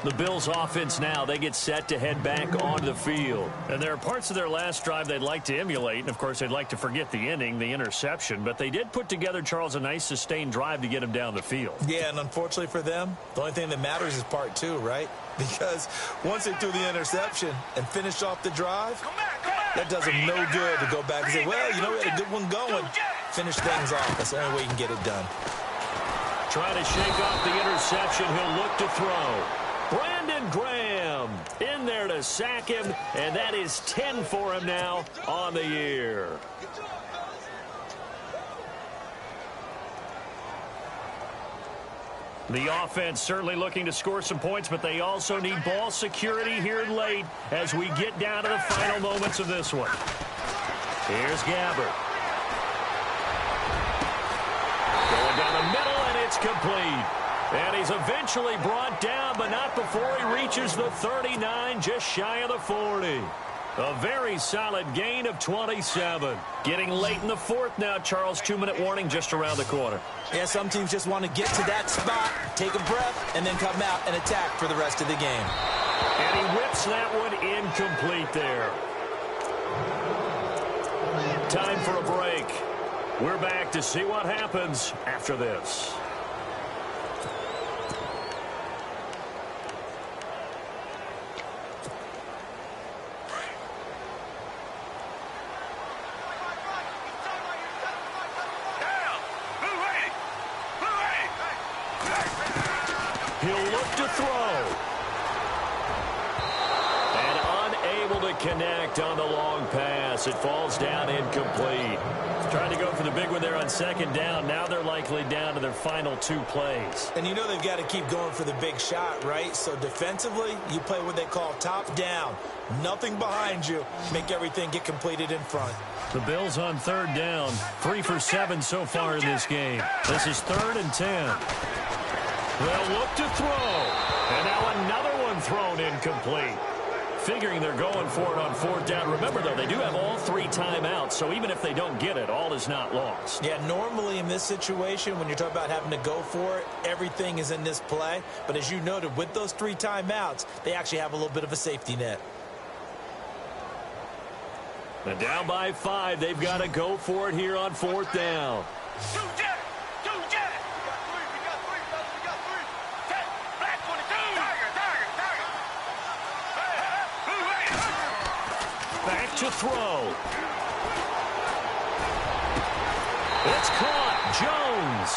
The Bills offense now, they get set to head back onto the field. And there are parts of their last drive they'd like to emulate. And, of course, they'd like to forget the ending, the interception. But they did put together, Charles, a nice sustained drive to get him down the field. Yeah, and unfortunately for them, the only thing that matters is part 2, right? Because once they threw the interception and finished off the drive, that does them no good to go back and say, well, you know, we had a good one going. Finish things off. That's the only way you can get it done. Trying to shake off the interception. He'll look to throw. Brandon Graham in there to sack him, and that is 10 for him now on the year. The offense certainly looking to score some points, but they also need ball security here late as we get down to the final moments of this one. Here's Gabbert. Going down the middle, and it's complete. And he's eventually brought down, but not before he reaches the 39, just shy of the 40. A very solid gain of 27. Getting late in the fourth now, Charles. 2-minute warning just around the corner. Yeah, some teams just want to get to that spot, take a breath, and then come out and attack for the rest of the game. And he whips that one incomplete there. Time for a break. We're back to see what happens after this. He'll look to throw. And unable to connect on the long pass. It falls down incomplete. Trying to go for the big one there on second down. Now they're likely down to their final 2 plays. And you know they've got to keep going for the big shot, right? So defensively, you play what they call top down. Nothing behind you. Make everything get completed in front. The Bills on third down. 3 for 7 so far in this game. This is 3rd and 10. They'll look to throw. And now another one thrown incomplete. Figuring they're going for it on 4th down. Remember, though, they do have all 3 timeouts, so even if they don't get it, all is not lost. Yeah, normally in this situation, when you're talking about having to go for it, everything is in this play. But as you noted, with those 3 timeouts, they actually have a little bit of a safety net. And down by 5, they've got to go for it here on 4th down. Back to throw. It's caught. Jones.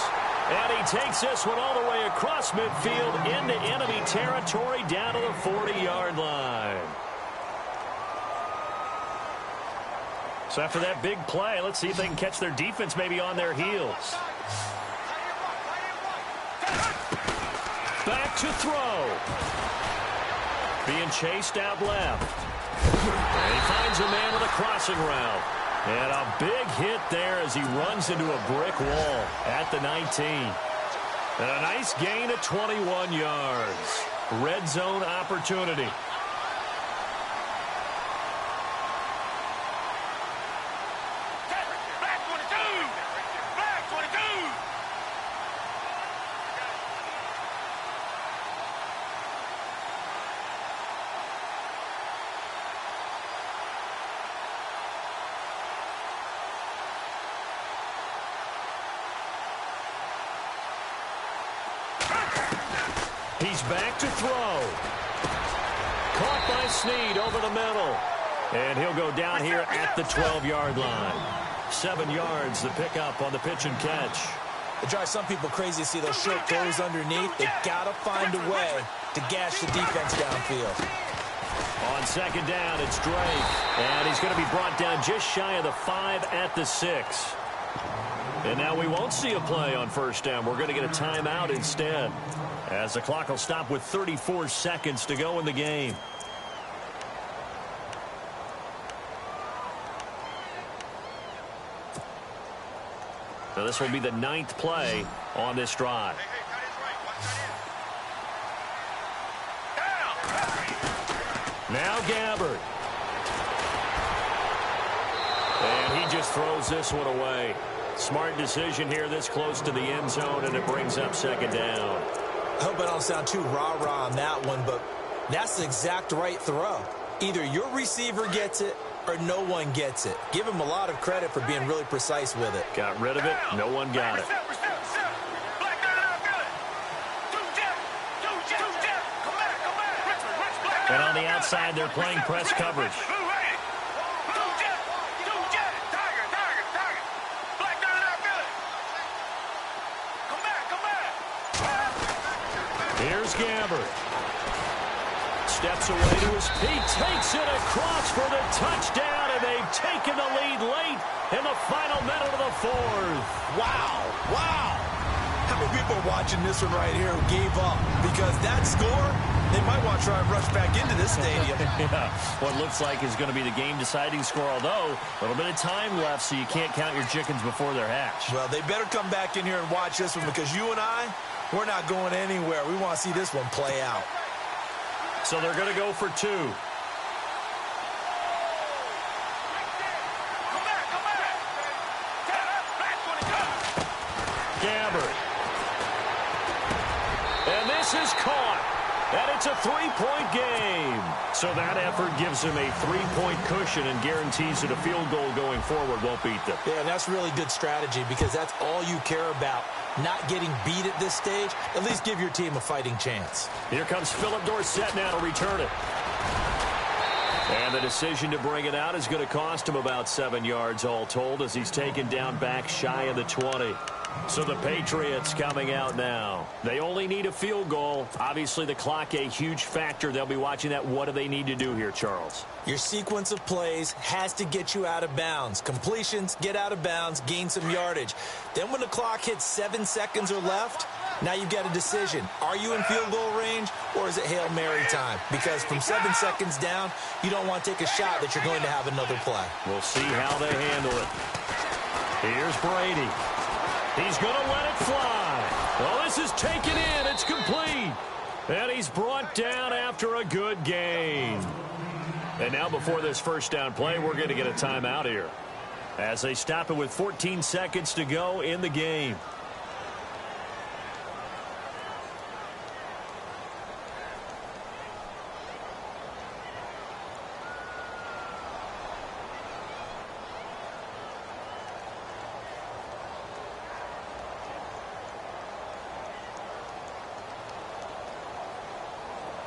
And he takes this one all the way across midfield into enemy territory down to the 40-yard line. So after that big play, let's see if they can catch their defense maybe on their heels. Back to throw. Being chased out left. And he finds a man with a crossing route. And a big hit there as he runs into a brick wall at the 19. And a nice gain of 21 yards. Red zone opportunity. He's back to throw. Caught by Snead over the middle. And he'll go down here at the 12-yard line. 7 yards, the pickup on the pitch and catch. It drives some people crazy to see those short throws underneath. They've got to find a way to gash the defense downfield. On second down, it's Drake. And he's going to be brought down just shy of the 5 at the 6. And now we won't see a play on first down. We're going to get a timeout instead, as the clock will stop with 34 seconds to go in the game. So this will be the 9th play on this drive. Now Gabbard. And he just throws this one away. Smart decision here this close to the end zone, and it brings up second down. I hope I don't sound too rah-rah on that one, but that's the exact right throw. Either your receiver gets it or no one gets it. Give him a lot of credit for being really precise with it. Got rid of it. No one got it. And on the outside, they're playing press coverage. Here's Gabbard. Steps away to his feet, takes it across for the touchdown, and they've taken the lead late in the final minute of the 4th. Wow, wow. How many people are watching this one right here who gave up? Because that score, they might want to try and rush back into this stadium. Yeah, what looks like is going to be the game-deciding score, although a little bit of time left, so you can't count your chickens before they're hatched. Well, they better come back in here and watch this one, because you and I, we're not going anywhere. We want to see this one play out. So they're going to go for 2. Gabbard. And this is caught. And it's a 3-point game. So that effort gives him a 3-point cushion and guarantees that a field goal going forward won't beat them. Yeah, and that's really good strategy, because that's all you care about. Not getting beat at this stage. At least give your team a fighting chance. Here comes Philip Dorsett now to return it. And the decision to bring it out is going to cost him about 7 yards all told, as he's taken down back shy of the 20. So the Patriots coming out now. They only need a field goal. Obviously, the clock a huge factor. They'll be watching that. What do they need to do here, Charles? Your sequence of plays has to get you out of bounds. Completions, get out of bounds, gain some yardage. Then when the clock hits 7 seconds or left, now you've got a decision. Are you in field goal range, or is it Hail Mary time? Because from 7 seconds down, you don't want to take a shot that you're going to have another play. We'll see how they handle it. Here's Brady. He's going to let it fly. Well, this is taken in. It's complete. And he's brought down after a good gain. And now before this first down play, we're going to get a timeout here, as they stop it with 14 seconds to go in the game.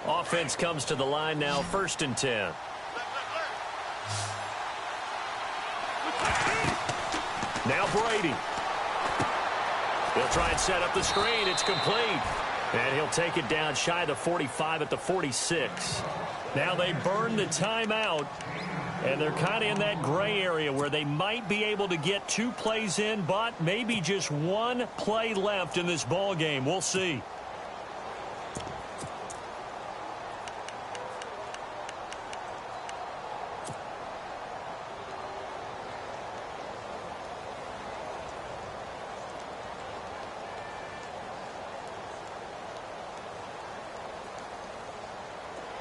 Offense comes to the line now, 1st and 10. Now Brady. He'll try and set up the screen. It's complete. And he'll take it down shy of the 45 at the 46. Now they burn the timeout. And they're kind of in that gray area where they might be able to get 2 plays in, but maybe just 1 play left in this ball game. We'll see.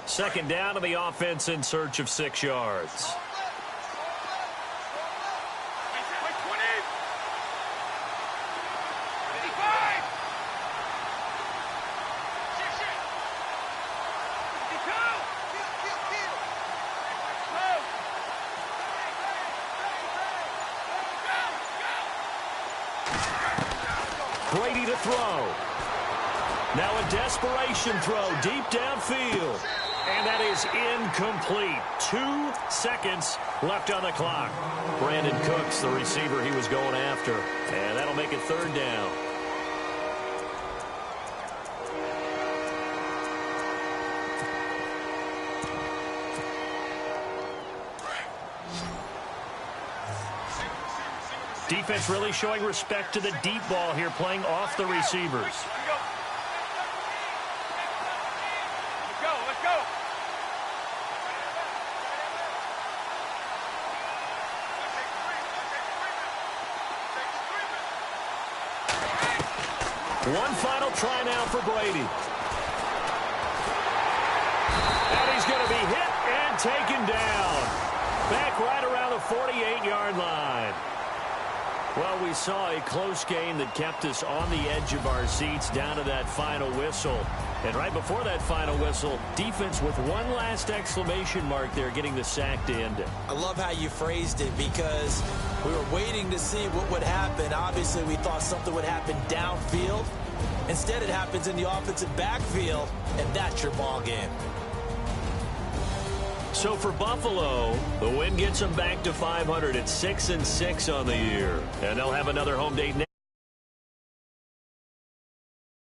Second down to the offense in search of 6 yards. Brady to throw. Now a desperation throw deep downfield. And that is incomplete. 2 seconds left on the clock. Brandon Cooks, the receiver he was going after. And that'll make it 3rd down. defense really showing respect to the deep ball here, playing off the receivers. Let's go. Let's go. One final try now for Brady. And he's going to be hit and taken down. Back right around the 48-yard line. Well, we saw a close game that kept us on the edge of our seats down to that final whistle. And right before that final whistle, defense with one last exclamation mark there, getting the sack to end it. I love how you phrased it because we were waiting to see what would happen. Obviously, we thought something would happen downfield. Instead, it happens in the offensive backfield, and that's your ball game. So for Buffalo, the win gets them back to 500 at 6-6 on the year. And they'll have another home date next.